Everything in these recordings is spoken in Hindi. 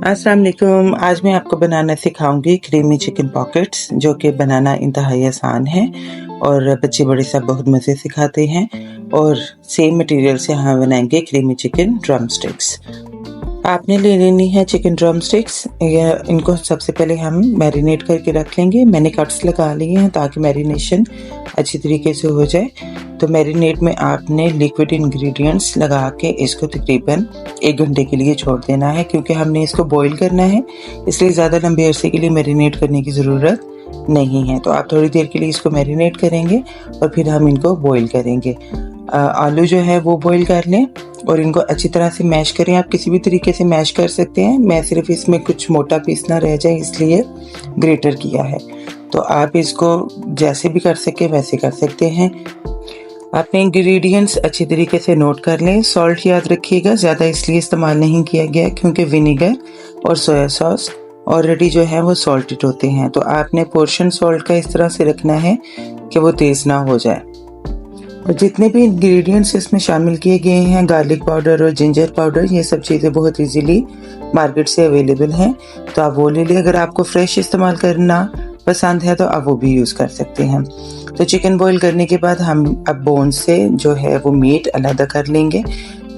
अस्सलाम वालेकुम। आज मैं आपको बनाना सिखाऊंगी क्रीमी चिकन पॉकेट्स, जो कि बनाना इंतहाई आसान है और बच्चे बड़े सब बहुत मज़े से खाते हैं। और सेम मटेरियल से हम बनाएंगे क्रीमी चिकन ड्रम स्टिक्स। आपने ले लेनी है चिकन ड्रम स्टिक्स। इनको सबसे पहले हम मैरिनेट करके रख लेंगे। मैंने कट्स लगा लिए हैं ताकि मैरिनेशन अच्छी तरीके से हो जाए। तो मैरिनेट में आपने लिक्विड इंग्रेडिएंट्स लगा के इसको तकरीबन 1 घंटे के लिए छोड़ देना है, क्योंकि हमने इसको बॉईल करना है, इसलिए ज़्यादा लंबे अरसे के लिए मैरिनेट करने की ज़रूरत नहीं है। तो आप थोड़ी देर के लिए इसको मैरिनेट करेंगे और फिर हम इनको बॉईल करेंगे। आलू जो है वो बॉईल कर लें और इनको अच्छी तरह से मैश करें। आप किसी भी तरीके से मैश कर सकते हैं, मैं सिर्फ इसमें कुछ मोटा पीस ना रह जाए इसलिए ग्रेटर किया है। तो आप इसको जैसे भी कर सके वैसे कर सकते हैं। आपने इंग्रेडिएंट्स अच्छी तरीके से नोट कर लें। सॉल्ट याद रखिएगा, ज़्यादा इसलिए इस्तेमाल नहीं किया गया क्योंकि विनेगर और सोया सॉस ऑलरेडी जो है वो सॉल्टेड होते हैं। तो आपने पोर्शन सॉल्ट का इस तरह से रखना है कि वो तेज़ ना हो जाए। और जितने भी इंग्रेडिएंट्स इसमें शामिल किए गए हैं, गार्लिक पाउडर और जिंजर पाउडर, ये सब चीज़ें बहुत इजीली मार्केट से अवेलेबल हैं, तो आप वो ले लें। अगर आपको फ्रेश इस्तेमाल करना पसंद है तो आप वो भी यूज़ कर सकते हैं। तो चिकन बॉईल करने के बाद हम अब बोन से जो है वो मीट अलग कर लेंगे।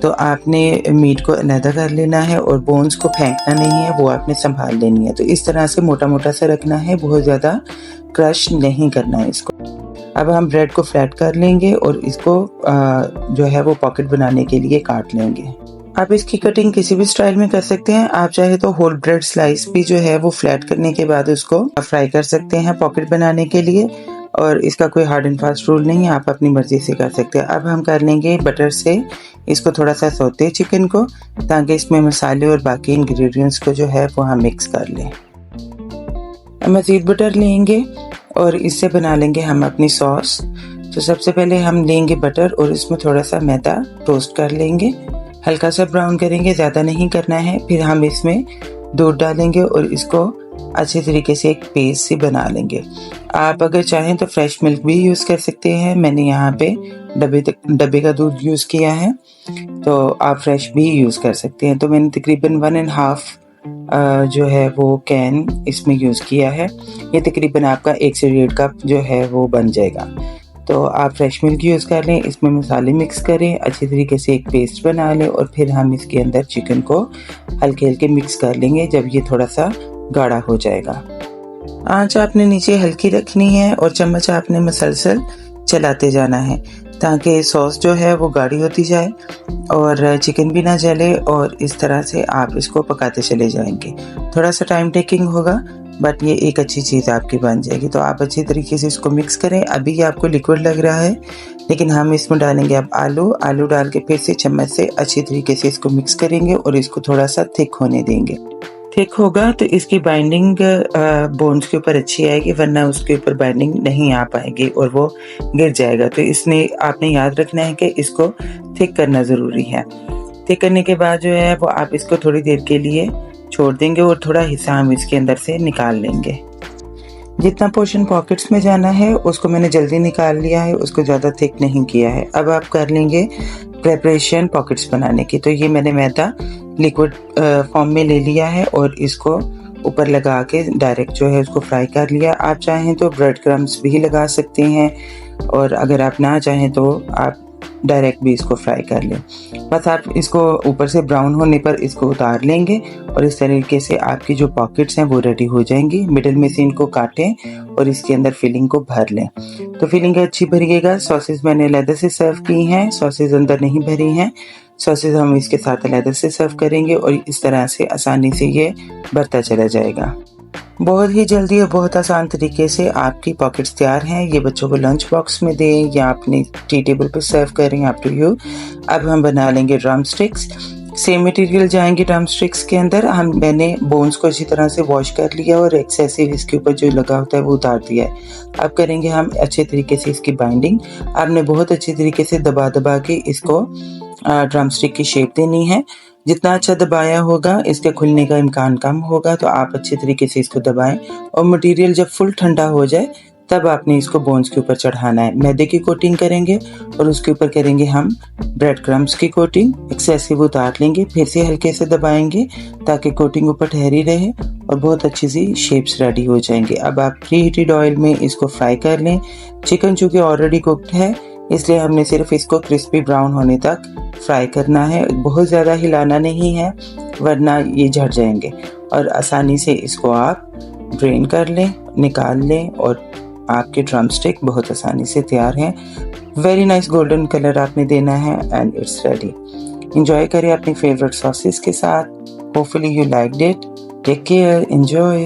तो आपने मीट को अलग कर लेना है और बोन्स को फेंकना नहीं है, वो आपने संभाल लेनी है। तो इस तरह से मोटा मोटा सा रखना है, बहुत ज़्यादा क्रश नहीं करना है इसको। अब हम ब्रेड को फ्लैट कर लेंगे और इसको जो है वो पॉकेट बनाने के लिए काट लेंगे। आप इसकी कटिंग किसी भी स्टाइल में कर सकते हैं। आप चाहे तो होल ब्रेड स्लाइस भी जो है वो फ्लैट करने के बाद उसको फ्राई कर सकते हैं पॉकेट बनाने के लिए, और इसका कोई हार्ड एंड फास्ट रूल नहीं है, आप अपनी मर्जी से कर सकते हैं। अब हम कर लेंगे बटर से इसको थोड़ा सा सौते चिकन को, ताकि इसमें मसाले और बाकी इंग्रेडिएंट्स को जो है वो हम मिक्स कर लें। मज़ीद बटर लेंगे और इससे बना लेंगे हम अपनी सॉस। तो सबसे पहले हम लेंगे बटर और इसमें थोड़ा सा मैदा टोस्ट कर लेंगे, हल्का सा ब्राउन करेंगे, ज़्यादा नहीं करना है। फिर हम इसमें दूध डालेंगे और इसको अच्छे तरीके से एक पेस्ट सी बना लेंगे। आप अगर चाहें तो फ्रेश मिल्क भी यूज़ कर सकते हैं। मैंने यहाँ पे डब्बे का दूध यूज़ किया है, तो आप फ्रेश भी यूज़ कर सकते हैं। तो मैंने तकरीबन 1.5 जो है वो कैन इसमें यूज़ किया है। ये तकरीबन आपका 1 से 1.5 कप जो है वो बन जाएगा। तो आप फ्रेश मिल्क यूज़ कर लें, इसमें मसाले मिक्स करें, अच्छी तरीके से एक पेस्ट बना लें और फिर हम इसके अंदर चिकन को हल्के हल्के मिक्स कर लेंगे जब ये थोड़ा सा गाढ़ा हो जाएगा। आंच आपने नीचे हल्की रखनी है और चम्मच आपने मसलसल चलाते जाना है ताकि सॉस जो है वो गाढ़ी होती जाए और चिकन भी ना जले, और इस तरह से आप इसको पकाते चले जाएंगे। थोड़ा सा टाइम टेकिंग होगा, बट ये एक अच्छी चीज़ आपकी बन जाएगी। तो आप अच्छी तरीके से इसको मिक्स करें। अभी ये आपको लिक्विड लग रहा है, लेकिन हम इसमें डालेंगे अब आलू डाल के फिर से चम्मच से अच्छी तरीके से इसको मिक्स करेंगे और इसको थोड़ा सा थिक होने देंगे। थिक होगा तो इसकी बाइंडिंग बोन्स के ऊपर अच्छी आएगी, वरना उसके ऊपर बाइंडिंग नहीं आ पाएगी और वो गिर जाएगा। तो इसने आपने याद रखना है कि इसको थिक करना ज़रूरी है। थिक करने के बाद जो है वो आप इसको थोड़ी देर के लिए छोड़ देंगे और थोड़ा हिस्सा हम इसके अंदर से निकाल लेंगे। जितना पोर्शन पॉकेट्स में जाना है उसको मैंने जल्दी निकाल लिया है, उसको ज़्यादा थिक नहीं किया है। अब आप कर लेंगे प्रेपरेशन पॉकेट्स बनाने की। तो ये मैंने मैदा लिक्विड फॉर्म में ले लिया है और इसको ऊपर लगा के डायरेक्ट जो है उसको फ्राई कर लिया। आप चाहें तो ब्रेड क्रम्स भी लगा सकते हैं, और अगर आप ना चाहें तो आप डायरेक्ट भी इसको फ्राई कर लें। बस आप इसको ऊपर से ब्राउन होने पर इसको उतार लेंगे और इस तरीके से आपकी जो पॉकेट्स हैं वो रेडी हो जाएंगी। मिडिल में से इनको काटें और इसके अंदर फिलिंग को भर लें। तो फिलिंग अच्छी भरिएगा। सॉसेस मैंने अलग से सर्व की हैं, सॉसेस अंदर नहीं भरी हैं। सॉसेस हम इसके साथ अलग से सर्व करेंगे और इस तरह से आसानी से ये भरता चला जाएगा। बहुत ही जल्दी और बहुत आसान तरीके से आपकी पॉकेट्स तैयार हैं। ये बच्चों को लंच बॉक्स में दें या अपने टी टेबल पर सर्व करें, अप टू यू। अब हम बना लेंगे ड्रम स्टिक्स। सेम मटेरियल जाएंगे ड्रम स्टिक्स के अंदर। मैंने बोन्स को अच्छी तरह से वॉश कर लिया और एक्सेसिव इसके ऊपर जो लगा होता है वो उतार दिया है। अब करेंगे हम अच्छे तरीके से इसकी बाइंडिंग। आपने बहुत अच्छी तरीके से दबा दबा के इसको ड्रम स्टिक की शेप देनी है। जितना अच्छा दबाया होगा इसके खुलने का इम्कान कम होगा, तो आप अच्छे तरीके से इसको दबाएं और मटेरियल जब फुल ठंडा हो जाए तब आपने इसको बोन्स के ऊपर चढ़ाना है। मैदे की कोटिंग करेंगे और उसके ऊपर करेंगे हम ब्रेड क्रम्स की कोटिंग। एक्सेसिव उतार लेंगे, फिर से हल्के से दबाएंगे ताकि कोटिंग ऊपर ठहरी रहे और बहुत अच्छी सी शेप्स रेडी हो जाएंगे। अब आप प्री हीटेड ऑयल में इसको फ्राई कर लें। चिकन चूँकि ऑलरेडी कुक्ड है इसलिए हमने सिर्फ इसको क्रिस्पी ब्राउन होने तक फ्राई करना है, बहुत ज़्यादा हिलाना नहीं है वरना ये झड़ जाएंगे। और आसानी से इसको आप ड्रेन कर लें, निकाल लें और आपके ड्रम स्टिक बहुत आसानी से तैयार हैं। वेरी नाइस गोल्डन कलर आपने देना है एंड इट्स रेडी। इंजॉय करें अपनी फेवरेट सॉसेस के साथ। Hopefully you liked it. Take care, enjoy.